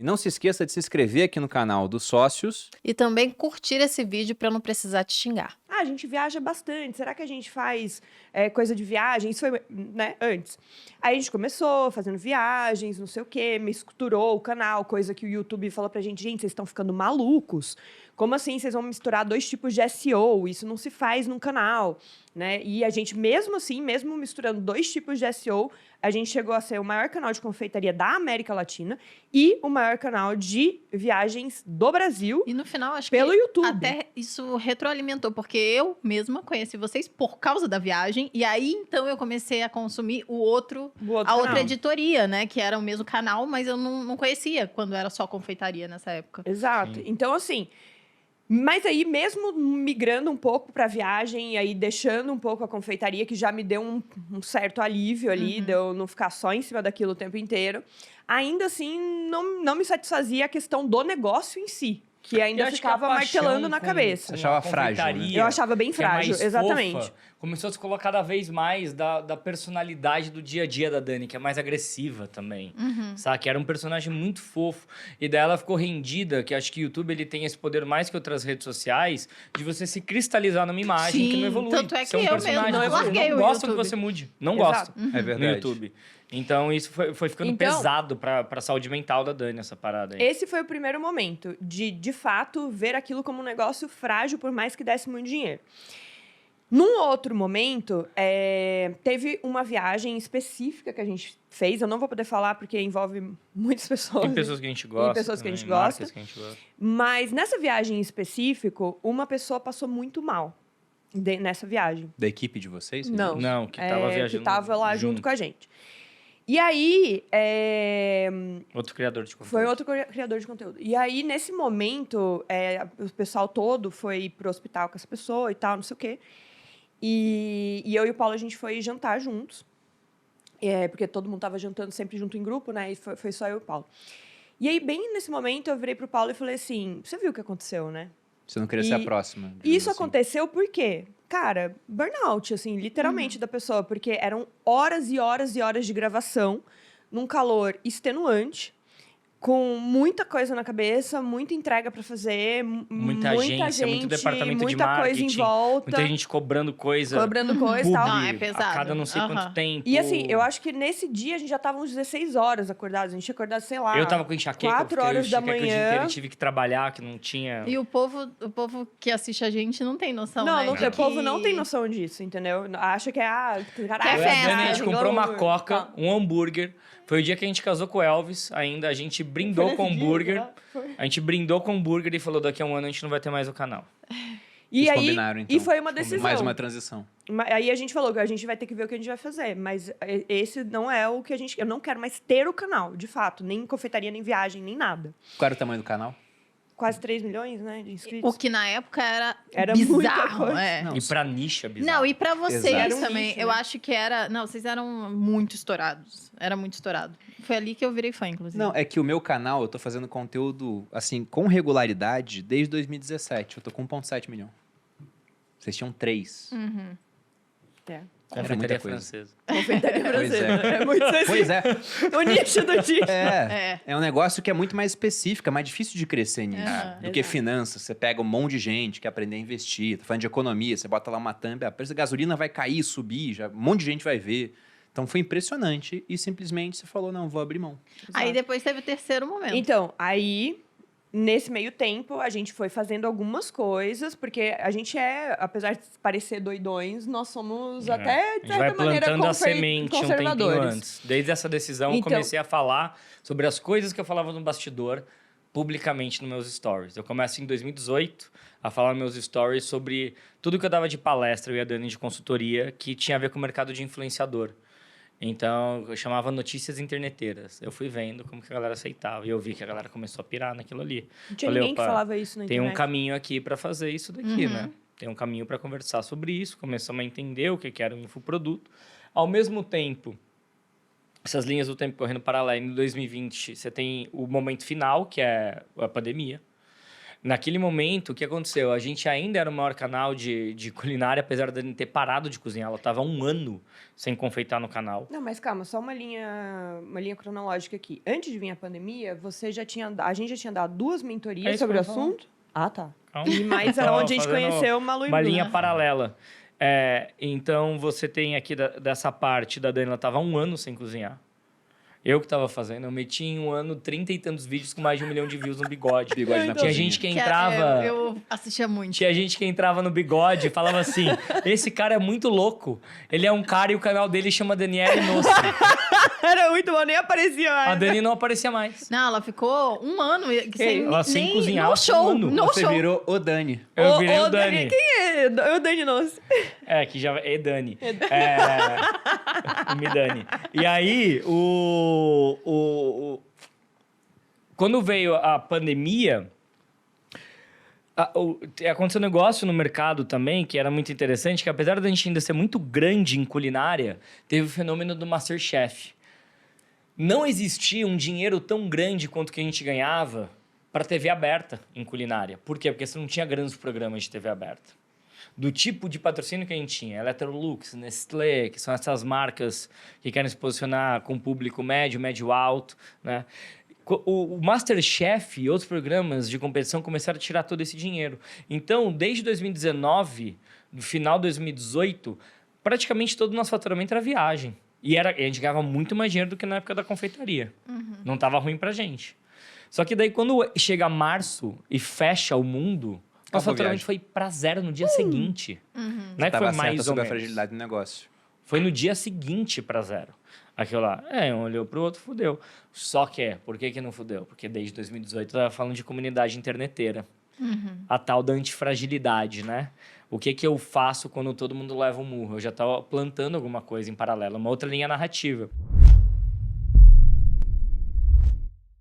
E não se esqueça de se inscrever aqui no canal dos sócios. E também curtir esse vídeo para não precisar te xingar. Ah, a gente viaja bastante. Será que a gente faz coisa de viagem? Isso foi, né, antes. Aí a gente começou fazendo viagens, não sei o quê, misturou o canal, coisa que o YouTube falou pra gente, vocês estão ficando malucos. Como assim vocês vão misturar 2 tipos de SEO? Isso não se faz num canal, né? E a gente, mesmo assim, mesmo misturando 2 tipos de SEO, a gente chegou a ser o maior canal de confeitaria da América Latina e o maior canal de viagens do Brasil. E no final, acho pelo que YouTube. até isso retroalimentou, porque eu mesma conheci vocês por causa da viagem, e aí então eu comecei a consumir a outra canal. editoria, né? Que era o mesmo canal, mas eu não conhecia quando era só confeitaria nessa época. Exato. Sim. Então, assim. Mas aí, mesmo migrando um pouco para a viagem e aí deixando um pouco a confeitaria, que já me deu um certo alívio ali, de eu não ficar só em cima daquilo o tempo inteiro, ainda assim, não me satisfazia a questão do negócio em si, que ainda Eu acho que a ficava paixão martelando na com- cabeça. com Achava a frágil, né? confeitaria, Eu achava bem que é mais frágil, exatamente. fofa, começou a se colocar cada vez mais da personalidade do dia a dia da Dani, que é mais agressiva também, sabe? Era um personagem muito fofo. E daí ela ficou rendida, que acho que o YouTube ele tem esse poder mais que outras redes sociais, de você se cristalizar numa imagem Sim, que não evolui. tanto é Você é um que eu personagem, mesma você larguei não o gosta que YouTube. você mude. Não Exato. gosta É no verdade. YouTube. Então isso foi ficando Então- pesado pra saúde mental da Dani, essa parada aí. Esse foi o primeiro momento de fato, ver aquilo como um negócio frágil, por mais que desse muito dinheiro. Num outro momento, teve uma viagem específica que a gente fez. Eu não vou poder falar porque envolve muitas pessoas. Tem pessoas que a gente gosta. pessoas que a também, gente gosta. marcas que a gente gosta. Mas nessa viagem em específico, uma pessoa passou muito mal nessa viagem. Da equipe de vocês? Não. Não, que tava viajando Que tava lá junto com a gente. E aí, Outro criador de conteúdo. foi outro criador de conteúdo. E aí, nesse momento, o pessoal todo foi pro hospital com essa pessoa e tal, não sei o quê. E eu e o Paulo, a gente foi jantar juntos. Porque todo mundo tava jantando sempre junto em grupo, né? E foi só eu e o Paulo. E aí, bem nesse momento, eu virei pro Paulo e falei assim, você viu o que aconteceu, né? Você não queria ser a E próxima. E isso digamos assim. aconteceu por quê? Cara, burnout, assim, literalmente da pessoa. Porque eram horas e horas e horas de gravação, num calor extenuante, com muita coisa na cabeça, muita entrega pra fazer, Muita agência, muito departamento de muita coisa em marketing, volta, Muita gente cobrando coisa. cobrando coisa e publi, tal. Não, é pesado. A cada não sei Aham. quanto tempo. E assim, eu acho que nesse dia a gente já tava uns 16 horas acordados. A gente tinha acordado, sei lá, Eu tava com enxaqueca, 4 porque horas da eu enxaqueca o dia manhã. inteiro, eu tive que trabalhar, que não tinha... E o povo que assiste a gente não tem noção, Não, né? não, de o povo que- não tem noção disso, entendeu? Acha que caralho, Que é Eu e a Dani, festa. a gente comprou uma glamour, coca, tá. um hambúrguer. Foi o dia que a gente casou com o Elvis ainda. A gente brindou com o Nesse dia, hambúrguer. né? Foi. A gente brindou com o hambúrguer e falou, daqui a um ano a gente não vai ter mais o canal. E Vocês aí, combinaram, então. e foi uma decisão. Mais uma transição. Aí a gente falou que a gente vai ter que ver o que a gente vai fazer, mas esse não é o que a gente... Eu não quero mais ter o canal, de fato, nem confeitaria, nem viagem, nem nada. Qual era o tamanho do canal? Quase 3 milhões, né, de inscritos. O que na época Era muita bizarro, coisa. é. Não, E pra nicha, bizarro. Não, e pra vocês Exato. Era um também, nicho, eu né? acho que era... Não, vocês eram muito estourados. Era muito estourado. Foi ali que eu virei fã, inclusive. Não, é que o meu canal, eu tô fazendo conteúdo, assim, com regularidade desde 2017. Eu tô com 1,7 milhão. Vocês tinham 3. É. Era muita Confeitaria coisa. francesa. Confeitaria Pois francesa. é. É muito assim, Pois é. o nicho do nicho. É um negócio que é muito mais específico, é mais difícil de crescer nisso. Aham. Do que Exato. finanças. Você pega um monte de gente que quer aprender a investir. Tá falando de economia, você bota lá uma thumb, a preço da gasolina vai cair, subir, já, um monte de gente vai ver. Então foi impressionante e simplesmente você falou, não, vou abrir mão. Aí depois teve o terceiro momento. Então, aí, nesse meio tempo, a gente foi fazendo algumas coisas, porque a gente apesar de parecer doidões, nós somos até, A de gente vai certa maneira, plantando a semente um tempinho conservadores. antes. Desde essa decisão, eu Então- comecei a falar sobre as coisas que eu falava no bastidor publicamente nos meus stories. Eu começo em 2018 a falar nos meus stories sobre tudo que eu dava de palestra, eu e a Dani de consultoria, que tinha a ver com o mercado de influenciador. Então, eu chamava notícias interneteiras. Eu fui vendo como que a galera aceitava. E eu vi que a galera começou a pirar naquilo ali. Não tinha Falei, ninguém que opa, falava isso na tem um internet. caminho aqui para fazer isso daqui, né? Tem um caminho para conversar sobre isso. Começamos a entender o que era um infoproduto. Ao mesmo tempo, essas linhas do tempo correndo paralelo, em 2020, você tem o momento final, que é a pandemia. Naquele momento, o que aconteceu? A gente ainda era o maior canal de culinária, apesar de ter parado de cozinhar. Ela estava 1 ano sem confeitar no canal. Não, mas calma, só uma linha cronológica aqui. Antes de vir a pandemia, a gente já tinha dado 2 mentorias isso sobre o que eu ia falar. assunto. Ah, tá. Calma. E mais Tava onde a gente fazendo conheceu o Malu e uma Bruna. linha paralela. Então, você tem aqui dessa parte da Dani, ela estava 1 ano sem cozinhar. Eu que estava fazendo, eu meti em 1 ano 30 e tantos vídeos com mais de 1 milhão de views no Bigode. Bigode na Tinha cozinha. gente que entrava... Eu assistia muito. Tinha gente que entrava no Bigode e falava assim, esse cara é muito louco. Ele é um cara e o canal dele chama Daniele Nossi. Era muito bom, nem aparecia mais. A Dani não aparecia mais. Não, ela ficou 1 ano sem, Ela sem nem cozinhar, no show. 1 ano. No Você show. virou o Dani. Eu virei o Dani. Quem é? O Dani Nossi. Que já é Dani. Me Dani. E aí, quando veio a pandemia, aconteceu um negócio no mercado também que era muito interessante, que apesar da gente ainda ser muito grande em culinária, teve o fenômeno do MasterChef. Não existia um dinheiro tão grande quanto que a gente ganhava para TV aberta em culinária. Por quê? Porque você não tinha grandes programas de TV aberta. Do tipo de patrocínio que a gente tinha, Electrolux, Nestlé, que são essas marcas que querem se posicionar com público médio, médio-alto, né? O MasterChef e outros programas de competição começaram a tirar todo esse dinheiro. Então, desde 2019, no final de 2018, praticamente todo o nosso faturamento era viagem. E a gente ganhava muito mais dinheiro do que na época da confeitaria. Não estava ruim pra gente. Só que daí, quando chega março e fecha o mundo, o faturamento foi para 0 no dia seguinte. Não é que foi mais ou sobre a menos. fragilidade do negócio. Foi no dia seguinte para 0. Aquilo lá, um olhou pro outro, fudeu. Só que por que não fudeu? Porque desde 2018 eu tava falando de comunidade interneteira. A tal da antifragilidade, né? O que eu faço quando todo mundo leva um murro? Eu já tava plantando alguma coisa em paralelo, uma outra linha narrativa.